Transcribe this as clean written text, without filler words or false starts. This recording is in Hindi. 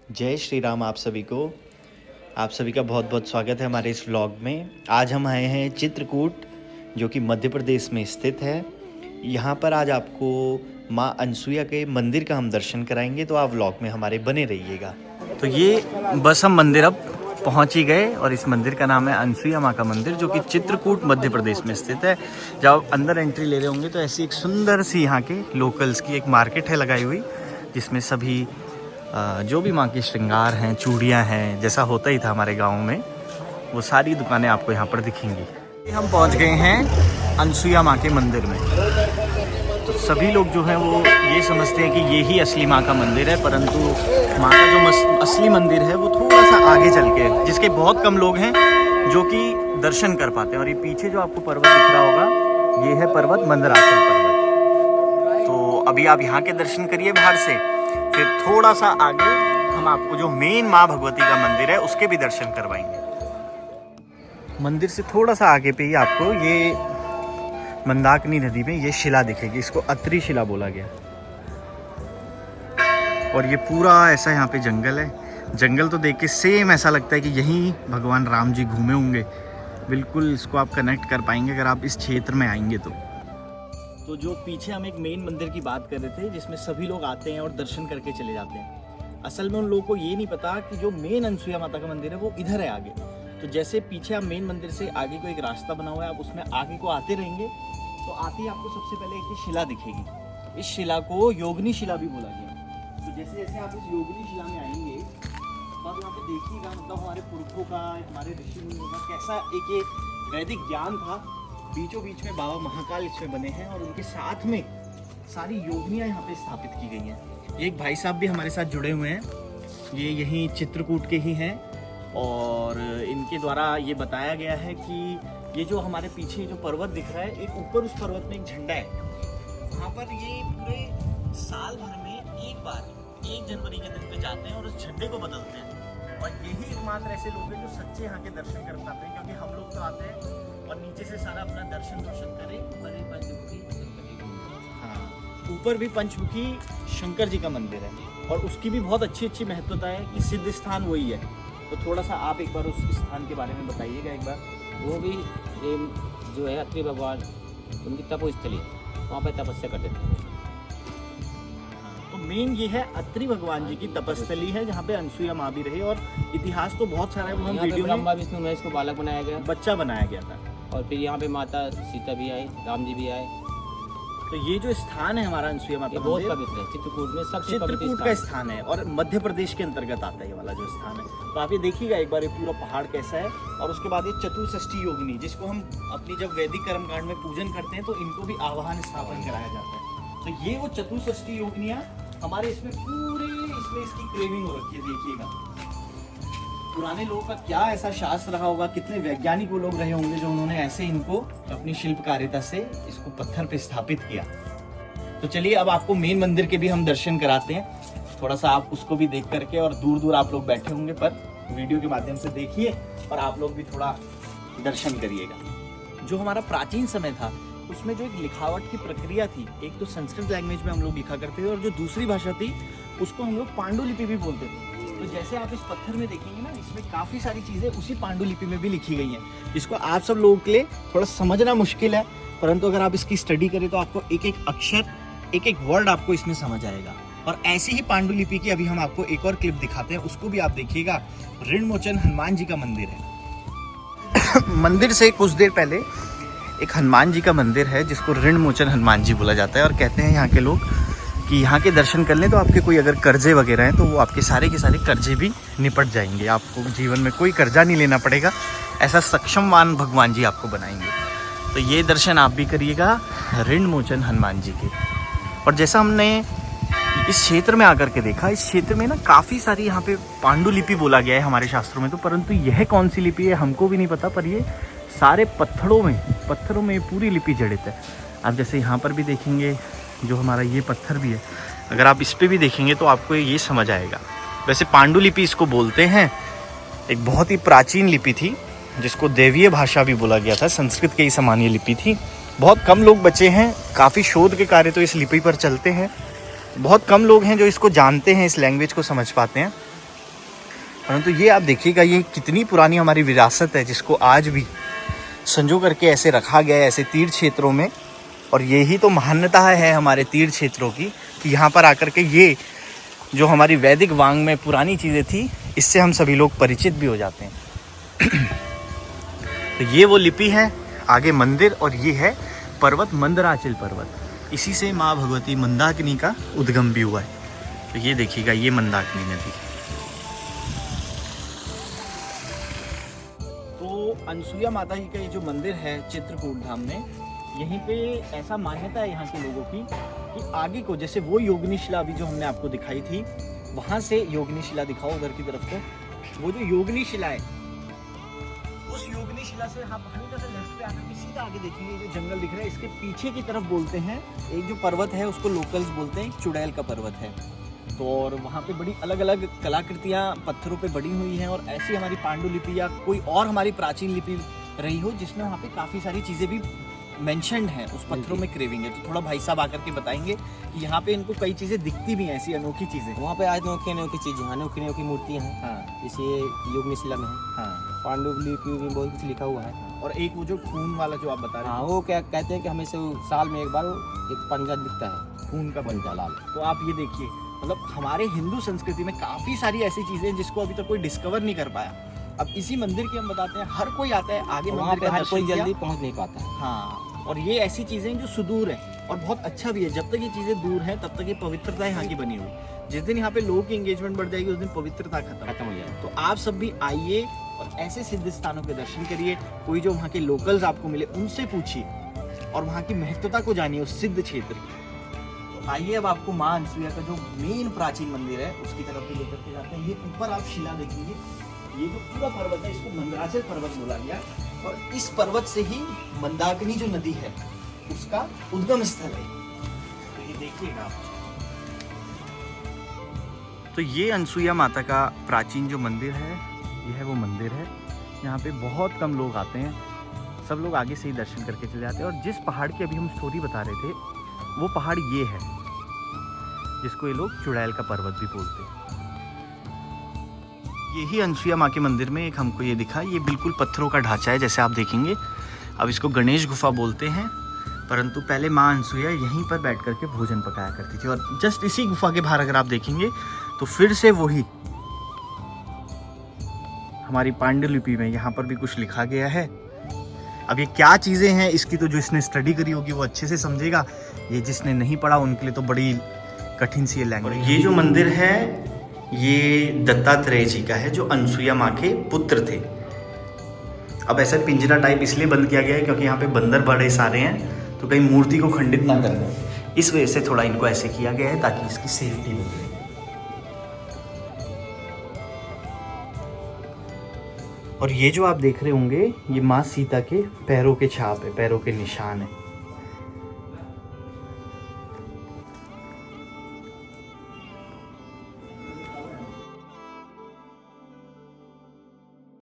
जय श्री राम आप सभी को। आप सभी का बहुत बहुत स्वागत है हमारे इस व्लॉग में। आज हम आए हैं चित्रकूट, जो कि मध्य प्रदेश में स्थित है। यहाँ पर आज आपको माँ अनसुईया के मंदिर का हम दर्शन कराएंगे, तो आप व्लॉग में हमारे बने रहिएगा। तो ये बस हम मंदिर अब पहुँच ही गए और इस मंदिर का नाम है अनसुईया माँ का मंदिर, जो कि चित्रकूट मध्य प्रदेश में स्थित है। जब आप अंदर एंट्री ले रहे होंगे तो ऐसी एक सुंदर सी यहाँ के लोकल्स की एक मार्केट है लगाई हुई, जिसमें सभी जो भी माँ की श्रृंगार हैं, चूड़ियाँ हैं, जैसा होता ही था हमारे गांव में, वो सारी दुकानें आपको यहाँ पर दिखेंगी। हम पहुँच गए हैं अनसुईया माँ के मंदिर में। तो सभी लोग जो हैं वो ये समझते हैं कि ये ही असली माँ का मंदिर है, परंतु माँ का जो असली मंदिर है वो थोड़ा सा आगे चल के, जिसके बहुत कम लोग हैं जो कि दर्शन कर पाते हैं। और ये पीछे जो आपको पर्वत दिख रहा होगा, ये है पर्वत मंदराचल पर्वत। तो अभी आप यहाँ के दर्शन करिए बाहर से, फिर थोड़ा सा आगे हम आपको जो मेन माँ भगवती का मंदिर है उसके भी दर्शन करवाएंगे। मंदिर से थोड़ा सा आगे पे ही आपको ये मंदाकिनी नदी में ये शिला दिखेगी, इसको अत्रि शिला बोला गया। और ये पूरा ऐसा यहाँ पे जंगल है। जंगल तो देख के सेम ऐसा लगता है कि यहीं भगवान राम जी घूमे होंगे। बिल्कुल इसको आप कनेक्ट कर पाएंगे अगर आप इस क्षेत्र में आएंगे तो जो पीछे हम एक मेन मंदिर की बात कर रहे थे, जिसमें सभी लोग आते हैं और दर्शन करके चले जाते हैं, असल में उन लोगों को ये नहीं पता कि जो मेन अनसुईया माता का मंदिर है वो इधर है आगे। तो जैसे पीछे आप मेन मंदिर से आगे को एक रास्ता बना हुआ है, आप उसमें आगे को आते रहेंगे तो आते ही आपको सबसे पहले एक शिला दिखेगी। इस शिला को योगिनी शिला भी बोला गया। तो जैसे जैसे आप इस योगिनी शिला में आएंगे तो आप यहाँ पे देखिएगा, मतलब हमारे पुरखों का, हमारे ऋषि मुनियों का कैसा एक वैदिक ज्ञान था। बीचों बीच में बाबा महाकाल इसमें बने हैं और उनके साथ में सारी योगिनियाँ यहाँ पे स्थापित की गई हैं। एक भाई साहब भी हमारे साथ जुड़े हुए हैं, ये यहीं चित्रकूट के ही हैं, और इनके द्वारा ये बताया गया है कि ये जो हमारे पीछे जो पर्वत दिख रहा है, एक ऊपर उस पर्वत में एक झंडा है। वहाँ पर ये पूरे साल भर में एक बार 1 जनवरी के दिन पे जाते हैं और उस झंडे को बदलते हैं। और यही एकमात्र ऐसे लोग हैं जो सच्चे यहाँ के दर्शन कर पाते हैं, क्योंकि हम लोग तो आते हैं और नीचे से सारा अपना दर्शन करें। हाँ, ऊपर भी पंचमुखी शंकर जी का मंदिर है और उसकी भी बहुत अच्छी अच्छी महत्वता है कि सिद्ध स्थान वही है। तो थोड़ा सा आप एक बार उस स्थान के बारे में बताइएगा एक बार। वो भी ये जो है अत्रि भगवान उनकी तपोस्थली, वहाँ पर तपस्या करते थे। तो मेन ये है अत्रि भगवान जी की तपस्थली है, जहाँ पे अनसुईया माँ भी रही। और इतिहास तो बहुत सारा है, वो हम वीडियो में ब्रह्मा विष्णु महेश को बालक बनाया गया, बच्चा बनाया गया था। और फिर यहाँ पे माता सीता भी आई, राम जी भी आए। तो ये जो स्थान है हमारा अनसुईया माता बहुत पवित्र है, चित्रकूट में सबसे चित्रकूट का स्थान है और मध्य प्रदेश के अंतर्गत आता है ये वाला जो स्थान है। तो आप ये देखिएगा एक बार, ये पूरा पहाड़ कैसा है। और उसके बाद ये चतुष्षष्ठी योगिनी, जिसको हम अपनी जब वैदिक कर्मकांड में पूजन करते हैं तो इनको भी आवाहन स्थापन कराया जाता है। तो ये वो चतुष्षष्ठी योगिनियाँ हमारे इसमें पूरे इसमें इसकी क्रेविंग हो रखी है। देखिएगा पुराने लोगों का क्या ऐसा शास्त्र रहा होगा, कितने वैज्ञानिक वो लोग रहे होंगे जो उन्होंने ऐसे इनको अपनी शिल्पकारिता से इसको पत्थर पे स्थापित किया। तो चलिए अब आपको मेन मंदिर के भी हम दर्शन कराते हैं। थोड़ा सा आप उसको भी देख करके, और दूर दूर आप लोग बैठे होंगे पर वीडियो के माध्यम से देखिए और आप लोग भी थोड़ा दर्शन करिएगा। जो हमारा प्राचीन समय था उसमें जो एक लिखावट की प्रक्रिया थी, एक तो संस्कृत लैंग्वेज में हम लोग लिखा करते थे और जो दूसरी भाषा थी उसको हम लोग पांडुलिपि भी बोलते थे। तो जैसे आप इस पत्थर में देखेंगे ना, इसमें काफ़ी सारी चीज़ें उसी पांडुलिपि में भी लिखी गई हैं, जिसको आप सब लोगों के लिए थोड़ा समझना मुश्किल है, परंतु अगर आप इसकी स्टडी करें तो आपको एक एक अक्षर, एक एक वर्ड आपको इसमें समझ आएगा। और ऐसी ही पांडुलिपि की अभी हम आपको एक और क्लिप दिखाते हैं, उसको भी आप देखिएगा। ऋणमोचन हनुमान जी का मंदिर है। मंदिर से कुछ देर पहले एक हनुमान जी का मंदिर है, जिसको ऋणमोचन हनुमान जी बोला जाता है। और कहते हैं यहाँ के लोग कि यहाँ के दर्शन कर लें तो आपके कोई अगर कर्जे वगैरह हैं तो वो आपके सारे के सारे कर्जे भी निपट जाएंगे, आपको जीवन में कोई कर्जा नहीं लेना पड़ेगा। ऐसा सक्षमवान भगवान जी आपको बनाएंगे। तो ये दर्शन आप भी करिएगा ऋणमोचन हनुमान जी के। और जैसा हमने इस क्षेत्र में आकर के देखा, इस क्षेत्र में ना काफ़ी सारी यहाँ पे पांडुलिपि बोला गया है हमारे शास्त्रों में, तो परंतु यह कौन सी लिपि है हमको भी नहीं पता, पर ये सारे पत्थरों में पूरी लिपि जड़ित है। आप जैसे यहाँ पर भी देखेंगे, जो हमारा ये पत्थर भी है, अगर आप इस पर भी देखेंगे तो आपको ये समझ आएगा। वैसे पांडुलिपि इसको बोलते हैं, एक बहुत ही प्राचीन लिपि थी जिसको देवीय भाषा भी बोला गया था, संस्कृत के ही समान ये लिपि थी। बहुत कम लोग बचे हैं, काफ़ी शोध के कार्य तो इस लिपि पर चलते हैं। बहुत कम लोग हैं जो इसको जानते हैं, इस लैंग्वेज को समझ पाते हैं। परंतु ये आप देखिएगा, ये कितनी पुरानी हमारी विरासत है जिसको आज भी संजो करके ऐसे रखा गया है ऐसे तीर्थ क्षेत्रों में। और यही तो महानता है हमारे तीर्थ क्षेत्रों की कि यहाँ पर आकर के ये जो हमारी वैदिक वांग में पुरानी चीज़ें थी, इससे हम सभी लोग परिचित भी हो जाते हैं। तो ये वो लिपि है, आगे मंदिर, और ये है पर्वत मंदराचल पर्वत। इसी से माँ भगवती मंदाकिनी का उद्गम भी हुआ है। तो ये देखिएगा, ये मंदाकिनी नदी। तो अनसुईया माता जी का ये जो मंदिर है चित्रकूट धाम में, यहीं पे ऐसा मान्यता है यहाँ के लोगों की कि आगे को, जैसे वो योगिनी शिला अभी जो हमने आपको दिखाई थी, वहाँ से योगिनी शिला दिखाओ उधर की तरफ को, वो जो योगिनी शिला है, उस योगिनी शिला से आप हल्का सा लेफ्ट पे आकर के सीधा आगे देखेंगे, जो जंगल दिख रहा है, इसके पीछे की तरफ बोलते हैं एक जो पर्वत है उसको लोकल्स बोलते हैं चुड़ैल का पर्वत है। तो और वहाँ पे बड़ी अलग अलग कलाकृतियाँ पत्थरों पे बनी हुई हैं, और ऐसी हमारी पांडुलिपि या कोई और हमारी प्राचीन लिपि रही हो जिसमें वहाँ पे काफ़ी सारी चीज़ें भी मेंशन्ड हैं, उस पत्थरों में क्रेविंग है। तो थोड़ा भाई साहब आकर के बताएंगे कि यहाँ पे इनको कई चीज़ें दिखती भी हैं, ऐसी अनोखी चीज़ें। वहाँ पे आज अनोखी चीज़ें, अनोखी मूर्तियाँ हैं। हाँ, जैसे योगिनी शिला में है, हाँ, पांडुलिपि में बहुत कुछ लिखा हुआ है। और एक वो जो खून वाला जो आप बता रहे हाँ, हैं, वो क्या कहते हैं कि हमें से साल में एक बार एक पंजा दिखता है, खून का पंजा लाल। तो आप ये देखिए, मतलब हमारे हिंदू संस्कृति में काफ़ी सारी ऐसी चीज़ें हैं जिसको अभी तक कोई डिस्कवर नहीं कर पाया। अब इसी मंदिर की हम बताते हैं, हर कोई आता है आगे वहाँ मंदिर पे का हर कोई दर्शन किया। जल्दी पहुँच नहीं पाता है। हाँ, और ये ऐसी चीज़ें हैं जो सुदूर है और बहुत अच्छा भी है। जब तक ये चीज़ें दूर हैं तब तक ये पवित्रता यहाँ की बनी हुई। जिस दिन यहाँ पे लोगों की एंगेजमेंट बढ़ जाएगी उस दिन पवित्रता खत्म हो जाए। तो आप सब भी आइए और ऐसे सिद्ध स्थानों के दर्शन करिए। कोई जो वहाँ के लोकल्स आपको मिले उनसे पूछिए और वहाँ की महत्वता को जानिए उस सिद्ध क्षेत्र की। तो आइए अब आपको माँ अनसुईया का जो मेन प्राचीन मंदिर है उसकी तरफ भी लेकर के जाते हैं। ये ऊपर आप शिला देखेंगे, ये जो पूरा पर्वत है इसको मंदराचल पर्वत बोला गया, और इस पर्वत से ही मंदाकिनी जो नदी है उसका उद्गम स्थल है। तो ये देखिएगा आप। तो ये अनसुईया माता का प्राचीन जो मंदिर है, यह वो मंदिर है। यहाँ पे बहुत कम लोग आते हैं, सब लोग आगे से ही दर्शन करके चले जाते हैं। और जिस पहाड़ की अभी हम स्टोरी बता रहे थे, वो पहाड़ ये है जिसको ये लोग चुड़ैल का पर्वत भी बोलते हैं। यही अनसुईया माँ के मंदिर में एक हमको ये दिखा, ये बिल्कुल पत्थरों का ढांचा है जैसे आप देखेंगे। अब इसको गणेश गुफा बोलते हैं, परंतु पहले माँ अनसुईया यहीं पर बैठ करके भोजन पकाया करती थी। और जस्ट इसी गुफा के बाहर अगर आप देखेंगे तो फिर से वही हमारी पांडुलिपि में यहाँ पर भी कुछ लिखा गया है। अब ये क्या चीज़ें हैं इसकी तो जो इसने स्टडी करी होगी वो अच्छे से समझेगा, ये जिसने नहीं पढ़ा उनके लिए तो बड़ी कठिन सी लैंग्वेज। ये जो मंदिर है ये दत्तात्रेय जी का है जो अनसुईया माँ के पुत्र थे। अब ऐसा पिंजरा टाइप इसलिए बंद किया गया है क्योंकि यहाँ पे बंदर बड़े सारे हैं, तो कहीं मूर्ति को खंडित ना कर दें, इस वजह से थोड़ा इनको ऐसे किया गया है ताकि इसकी सेफ्टी बने। और ये जो आप देख रहे होंगे ये माँ सीता के पैरों के छाप है, पैरों के निशान है।